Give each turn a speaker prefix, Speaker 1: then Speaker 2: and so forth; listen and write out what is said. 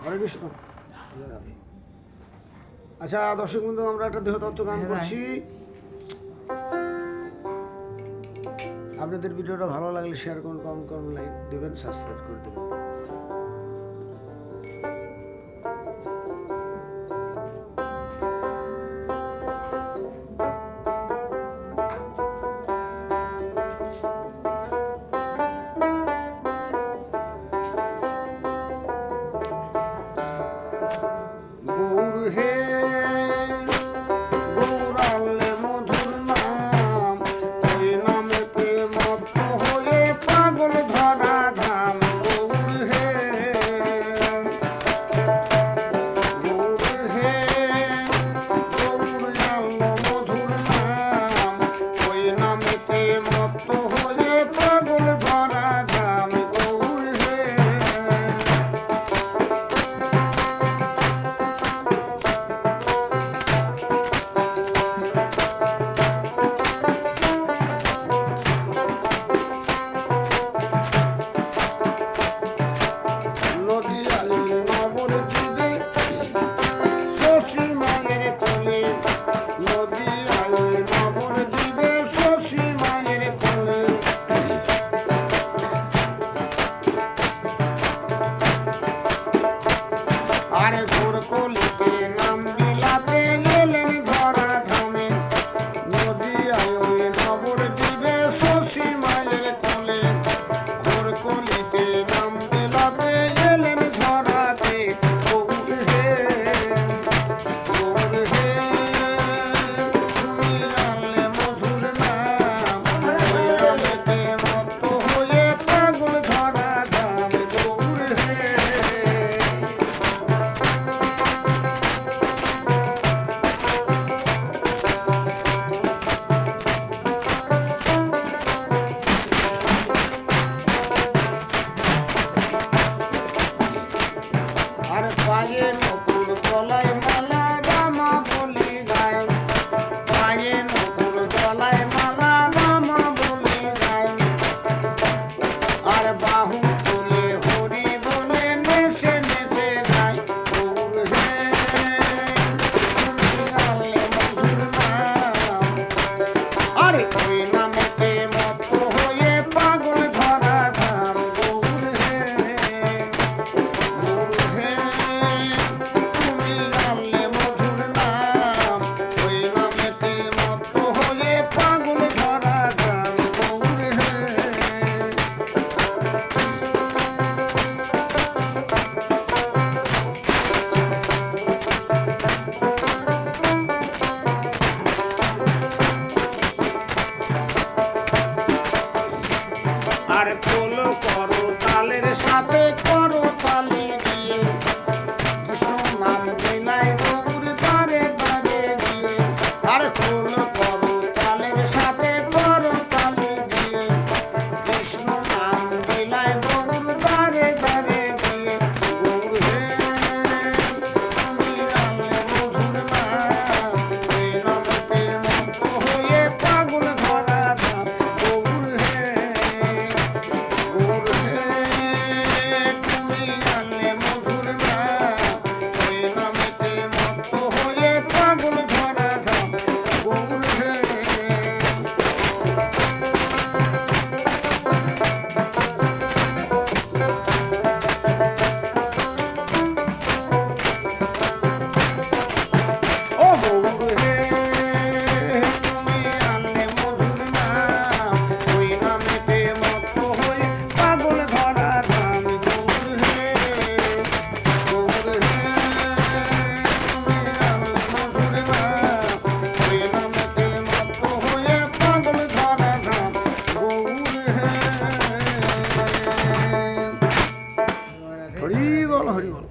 Speaker 1: হরে কৃষ্ণ। জয় রাধে। আচ্ছা দর্শক বন্ধু, আমরা একটা দেহতত্ত্ব গান করছি। আপনাদের ভিডিওটা ভালো লাগলে শেয়ার করুন, কমেন্ট করুন, লাইক দেবেন, সাবস্ক্রাইব করে দেবেন। গৌর হে গৌরালে মধুর নাম, ওই নামেতে মত্ত হয়ে পাগল ধরা ধাম। গৌর হে গৌর হে গৌরালে মধুর নাম, ওই নামেতে মত্ত হয়ে পাগল ধরা ধাম। গৌর হে আর কোল করো তালের সাথে করো তালি দিয়ে, কৃষ্ণ নাম বিনাই গৌর দ্বারে দ্বারে দিয়ে। আর কোল করো তালের সাথে করো তালি দিয়ে, কৃষ্ণ নাম বিনাই গৌর দ্বারে দ্বারে দিয়ে। গৌর হে তুমি আনলে মধুর নাম, ওই নামেতে মত্ত হয়ে পাগল ধরা ধাম। গৌর হে হরি বল, হরি বল।